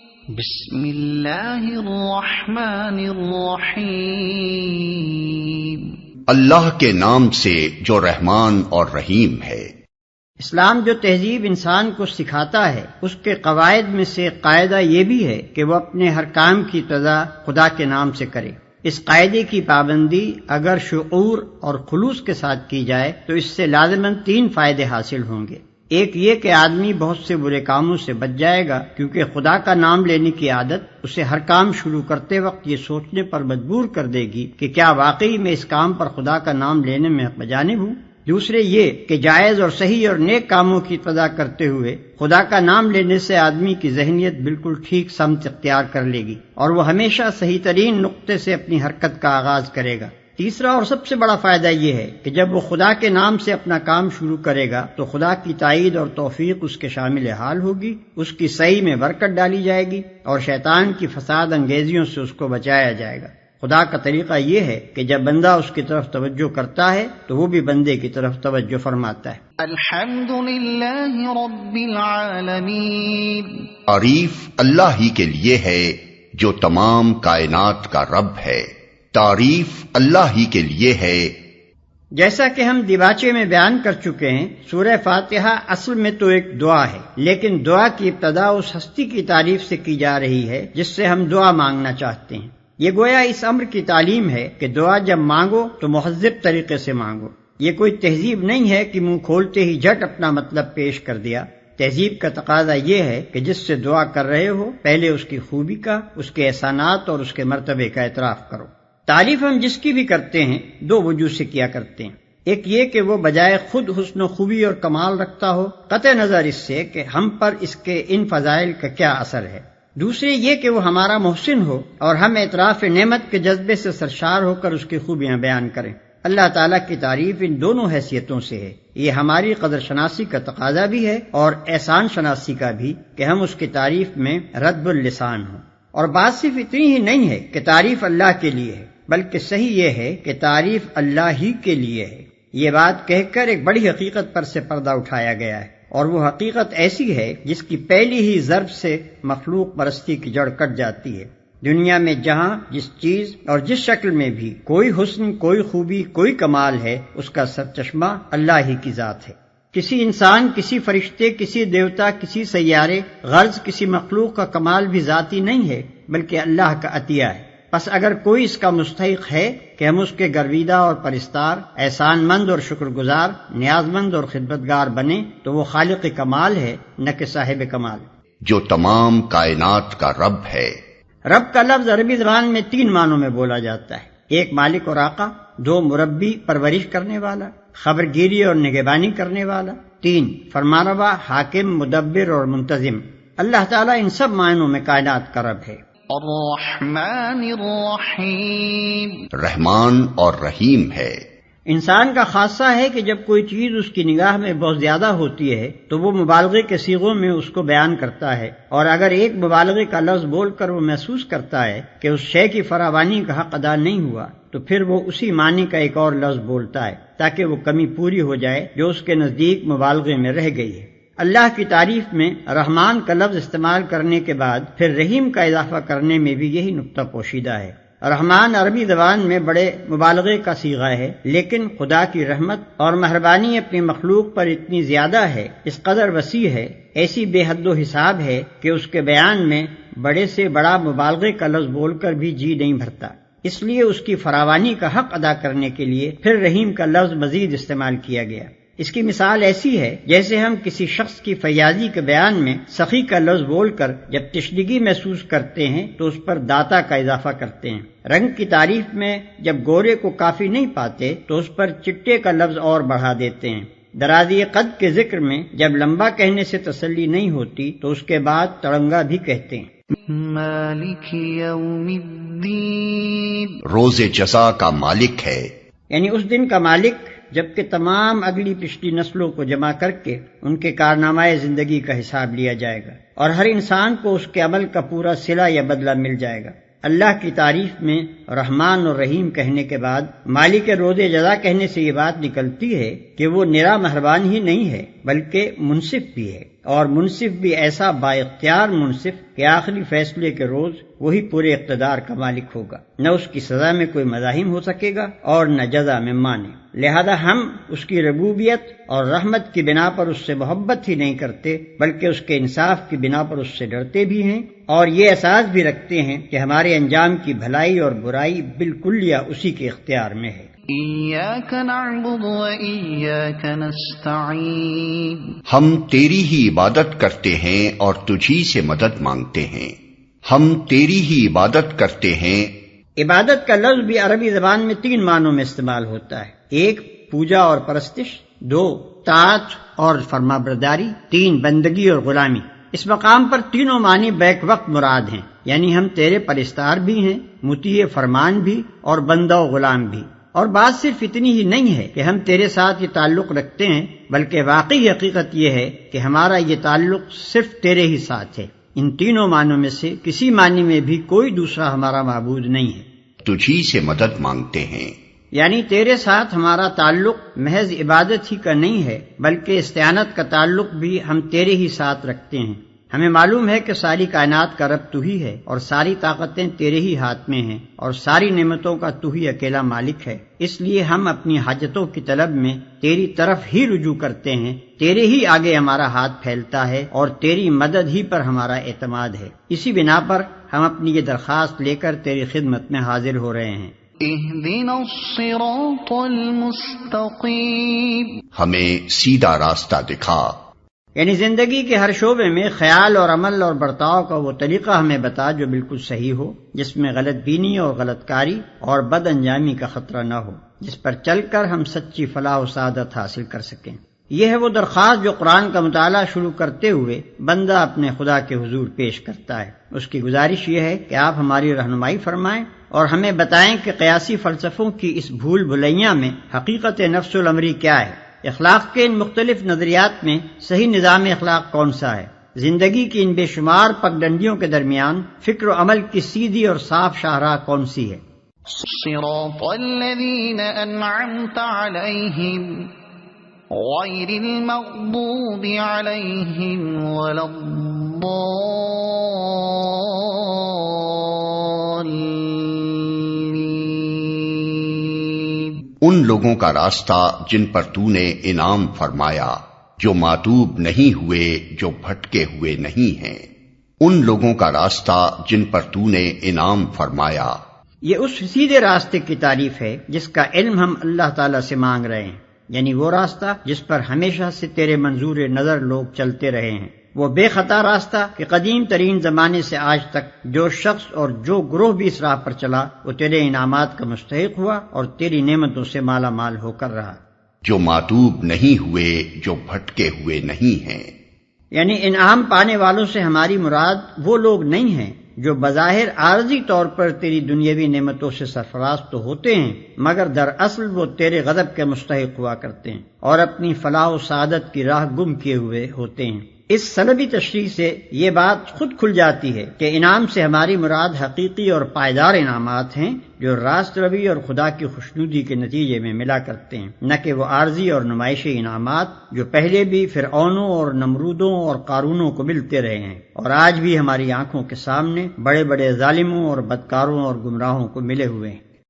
بسم اللہ الرحمن الرحیم، اللہ کے نام سے جو رحمان اور رحیم ہے۔ اسلام جو تہذیب انسان کو سکھاتا ہے اس کے قواعد میں سے قاعدہ یہ بھی ہے کہ وہ اپنے ہر کام کی ابتدا خدا کے نام سے کرے۔ اس قاعدے کی پابندی اگر شعور اور خلوص کے ساتھ کی جائے تو اس سے لازماً 3 فائدے حاصل ہوں گے۔ ایک یہ کہ آدمی بہت سے برے کاموں سے بچ جائے گا، کیونکہ خدا کا نام لینے کی عادت اسے ہر کام شروع کرتے وقت یہ سوچنے پر مجبور کر دے گی کہ کیا واقعی میں اس کام پر خدا کا نام لینے میں حق بجانب ہوں۔ دوسرے یہ کہ جائز اور صحیح اور نیک کاموں کی ابتدا کرتے ہوئے خدا کا نام لینے سے آدمی کی ذہنیت بالکل ٹھیک سمت اختیار کر لے گی اور وہ ہمیشہ صحیح ترین نقطے سے اپنی حرکت کا آغاز کرے گا۔ تیسرا اور سب سے بڑا فائدہ یہ ہے کہ جب وہ خدا کے نام سے اپنا کام شروع کرے گا تو خدا کی تائید اور توفیق اس کے شامل حال ہوگی، اس کی صحیح میں برکت ڈالی جائے گی اور شیطان کی فساد انگیزیوں سے اس کو بچایا جائے گا۔ خدا کا طریقہ یہ ہے کہ جب بندہ اس کی طرف توجہ کرتا ہے تو وہ بھی بندے کی طرف توجہ فرماتا ہے۔ الحمد للہ رب العالمین، تعریف اللہ ہی کے لیے ہے جو تمام کائنات کا رب ہے۔ تعریف اللہ ہی کے لیے ہے۔ جیسا کہ ہم دیباچے میں بیان کر چکے ہیں، سورہ فاتحہ اصل میں تو ایک دعا ہے، لیکن دعا کی ابتدا اس ہستی کی تعریف سے کی جا رہی ہے جس سے ہم دعا مانگنا چاہتے ہیں۔ یہ گویا اس امر کی تعلیم ہے کہ دعا جب مانگو تو مہذب طریقے سے مانگو۔ یہ کوئی تہذیب نہیں ہے کہ منہ کھولتے ہی جھٹ اپنا مطلب پیش کر دیا۔ تہذیب کا تقاضا یہ ہے کہ جس سے دعا کر رہے ہو پہلے اس کی خوبی کا، اس کے احسانات اور اس کے مرتبے کا اعتراف کرو۔ تعریف ہم جس کی بھی کرتے ہیں 2 وجوہ سے کیا کرتے ہیں۔ ایک یہ کہ وہ بجائے خود حسن و خوبی اور کمال رکھتا ہو، قطع نظر اس سے کہ ہم پر اس کے ان فضائل کا کیا اثر ہے۔ دوسرے یہ کہ وہ ہمارا محسن ہو اور ہم اعتراف نعمت کے جذبے سے سرشار ہو کر اس کی خوبیاں بیان کریں۔ اللہ تعالیٰ کی تعریف ان دونوں حیثیتوں سے ہے۔ یہ ہماری قدر شناسی کا تقاضا بھی ہے اور احسان شناسی کا بھی کہ ہم اس کی تعریف میں رد اللسان ہوں۔ اور بات صرف اتنی ہی نہیں ہے کہ تعریف اللہ کے لیے ہے، بلکہ صحیح یہ ہے کہ تعریف اللہ ہی کے لیے ہے۔ یہ بات کہہ کر ایک بڑی حقیقت پر سے پردہ اٹھایا گیا ہے، اور وہ حقیقت ایسی ہے جس کی پہلی ہی ضرب سے مخلوق پرستی کی جڑ کٹ جاتی ہے۔ دنیا میں جہاں جس چیز اور جس شکل میں بھی کوئی حسن، کوئی خوبی، کوئی کمال ہے، اس کا سرچشمہ اللہ ہی کی ذات ہے۔ کسی انسان، کسی فرشتے، کسی دیوتا، کسی سیارے، غرض کسی مخلوق کا کمال بھی ذاتی نہیں ہے بلکہ اللہ کا عطیہ ہے۔ پس اگر کوئی اس کا مستحق ہے کہ ہم اس کے گرویدہ اور پرستار، احسان مند اور شکر گزار، نیاز مند اور خدمتگار بنے تو وہ خالق کمال ہے، نہ کہ صاحب کمال، جو تمام کائنات کا رب ہے۔ رب کا لفظ عربی زبان میں 3 معنوں میں بولا جاتا ہے۔ 1 مالک اور آقا، 2 مربی پرورش کرنے والا، خبر گیری اور نگہبانی کرنے والا، 3 فرمانروا، حاکم، مدبر اور منتظم۔ اللہ تعالیٰ ان سب معنوں میں کائنات کا رب ہے۔ الرحمن الرحیم، رحمان اور رحیم ہے۔ انسان کا خاصہ ہے کہ جب کوئی چیز اس کی نگاہ میں بہت زیادہ ہوتی ہے تو وہ مبالغے کے صیغوں میں اس کو بیان کرتا ہے، اور اگر ایک مبالغے کا لفظ بول کر وہ محسوس کرتا ہے کہ اس شے کی فراوانی کا حق ادا نہیں ہوا تو پھر وہ اسی معنی کا ایک اور لفظ بولتا ہے تاکہ وہ کمی پوری ہو جائے جو اس کے نزدیک مبالغے میں رہ گئی ہے۔ اللہ کی تعریف میں رحمان کا لفظ استعمال کرنے کے بعد پھر رحیم کا اضافہ کرنے میں بھی یہی نقطہ پوشیدہ ہے۔ رحمان عربی زبان میں بڑے مبالغے کا صیغہ ہے، لیکن خدا کی رحمت اور مہربانی اپنی مخلوق پر اتنی زیادہ ہے، اس قدر وسیع ہے، ایسی بے حد و حساب ہے کہ اس کے بیان میں بڑے سے بڑا مبالغے کا لفظ بول کر بھی جی نہیں بھرتا۔ اس لیے اس کی فراوانی کا حق ادا کرنے کے لیے پھر رحیم کا لفظ مزید استعمال کیا گیا۔ اس کی مثال ایسی ہے جیسے ہم کسی شخص کی فیاضی کے بیان میں سخی کا لفظ بول کر جب تشنگی محسوس کرتے ہیں تو اس پر داتا کا اضافہ کرتے ہیں۔ رنگ کی تعریف میں جب گورے کو کافی نہیں پاتے تو اس پر چٹے کا لفظ اور بڑھا دیتے ہیں۔ درازی قد کے ذکر میں جب لمبا کہنے سے تسلی نہیں ہوتی تو اس کے بعد تڑنگا بھی کہتے ہیں۔ مالک یوم الدین، روز جزا کا مالک ہے، یعنی اس دن کا مالک جبکہ تمام اگلی پچھلی نسلوں کو جمع کر کے ان کے کارنامہ زندگی کا حساب لیا جائے گا اور ہر انسان کو اس کے عمل کا پورا صلہ یا بدلہ مل جائے گا۔ اللہ کی تعریف میں رحمان اور رحیم کہنے کے بعد مالک روز جزا کہنے سے یہ بات نکلتی ہے کہ وہ نرا مہربان ہی نہیں ہے بلکہ منصف بھی ہے، اور منصف بھی ایسا با اختیار منصف کہ آخری فیصلے کے روز وہی پورے اقتدار کا مالک ہوگا، نہ اس کی سزا میں کوئی مزاحم ہو سکے گا اور نہ جزا میں مانے۔ لہذا ہم اس کی ربوبیت اور رحمت کی بنا پر اس سے محبت ہی نہیں کرتے بلکہ اس کے انصاف کی بنا پر اس سے ڈرتے بھی ہیں، اور یہ احساس بھی رکھتے ہیں کہ ہمارے انجام کی بھلائی اور برائی بالکلیہ اسی کے اختیار میں ہے۔ إياك نعبد وإياك نستعين ہم تیری ہی عبادت کرتے ہیں اور تجھی سے مدد مانگتے ہیں۔ ہم تیری ہی عبادت کرتے ہیں۔ عبادت کا لفظ بھی عربی زبان میں 3 معنوں میں استعمال ہوتا ہے۔ 1 پوجا اور پرستش، 2 طاعت اور فرما برداری، 3 بندگی اور غلامی۔ اس مقام پر تینوں معنی بیک وقت مراد ہیں، یعنی ہم تیرے پرستار بھی ہیں، مطیع فرمان بھی اور بندہ و غلام بھی۔ اور بات صرف اتنی ہی نہیں ہے کہ ہم تیرے ساتھ یہ تعلق رکھتے ہیں، بلکہ واقعی حقیقت یہ ہے کہ ہمارا یہ تعلق صرف تیرے ہی ساتھ ہے۔ ان تینوں معنوں میں سے کسی معنی میں بھی کوئی دوسرا ہمارا معبود نہیں ہے۔ تجھی سے مدد مانگتے ہیں، یعنی تیرے ساتھ ہمارا تعلق محض عبادت ہی کا نہیں ہے بلکہ استعانت کا تعلق بھی ہم تیرے ہی ساتھ رکھتے ہیں۔ ہمیں معلوم ہے کہ ساری کائنات کا رب تو ہی ہے اور ساری طاقتیں تیرے ہی ہاتھ میں ہیں اور ساری نعمتوں کا تو ہی اکیلا مالک ہے، اس لیے ہم اپنی حاجتوں کی طلب میں تیری طرف ہی رجوع کرتے ہیں، تیرے ہی آگے ہمارا ہاتھ پھیلتا ہے اور تیری مدد ہی پر ہمارا اعتماد ہے۔ اسی بنا پر ہم اپنی یہ درخواست لے کر تیری خدمت میں حاضر ہو رہے ہیں۔ اهدنا الصراط المستقيم ہمیں سیدھا راستہ دکھا۔ یعنی زندگی کے ہر شعبے میں خیال اور عمل اور برتاؤ کا وہ طریقہ ہمیں بتا جو بالکل صحیح ہو، جس میں غلط بینی اور غلط کاری اور بد انجامی کا خطرہ نہ ہو، جس پر چل کر ہم سچی فلاح و سعادت حاصل کر سکیں۔ یہ ہے وہ درخواست جو قرآن کا مطالعہ شروع کرتے ہوئے بندہ اپنے خدا کے حضور پیش کرتا ہے۔ اس کی گزارش یہ ہے کہ آپ ہماری رہنمائی فرمائیں اور ہمیں بتائیں کہ قیاسی فلسفوں کی اس بھول بھلیاں میں حقیقت نفس الامری کیا ہے، اخلاق کے ان مختلف نظریات میں صحیح نظام اخلاق کون سا ہے، زندگی کی ان بے شمار پگڈنڈیوں کے درمیان فکر و عمل کی سیدھی اور صاف شاہراہ کون سی ہے۔ صراط الذين أنعمت عليهم غير المغضوب عليهم ولا الضالين ان لوگوں کا راستہ جن پر تو نے انعام فرمایا، جو ماتوب نہیں ہوئے، جو بھٹکے ہوئے نہیں ہیں۔ ان لوگوں کا راستہ جن پر تو نے انعام فرمایا۔ یہ اس سیدھے راستے کی تعریف ہے جس کا علم ہم اللہ تعالیٰ سے مانگ رہے ہیں، یعنی وہ راستہ جس پر ہمیشہ سے تیرے منظور نظر لوگ چلتے رہے ہیں، وہ بے خطا راستہ کہ قدیم ترین زمانے سے آج تک جو شخص اور جو گروہ بھی اس راہ پر چلا وہ تیرے انعامات کا مستحق ہوا اور تیری نعمتوں سے مالا مال ہو کر رہا۔ جو ماتوب نہیں ہوئے، جو بھٹکے ہوئے نہیں ہیں۔ یعنی انعام پانے والوں سے ہماری مراد وہ لوگ نہیں ہیں جو بظاہر عارضی طور پر تیری دنیاوی نعمتوں سے سرفراز تو ہوتے ہیں مگر دراصل وہ تیرے غضب کے مستحق ہوا کرتے ہیں اور اپنی فلاح و سعادت کی راہ گم کیے ہوئے ہوتے ہیں۔ اس سلبی تشریح سے یہ بات خود کھل جاتی ہے کہ انعام سے ہماری مراد حقیقی اور پائیدار انعامات ہیں جو راست روی اور خدا کی خوشنودی کے نتیجے میں ملا کرتے ہیں، نہ کہ وہ عارضی اور نمائشی انعامات جو پہلے بھی فرعونوں اور نمرودوں اور قارونوں کو ملتے رہے ہیں اور آج بھی ہماری آنکھوں کے سامنے بڑے بڑے ظالموں اور بدکاروں اور گمراہوں کو ملے ہوئے ہیں۔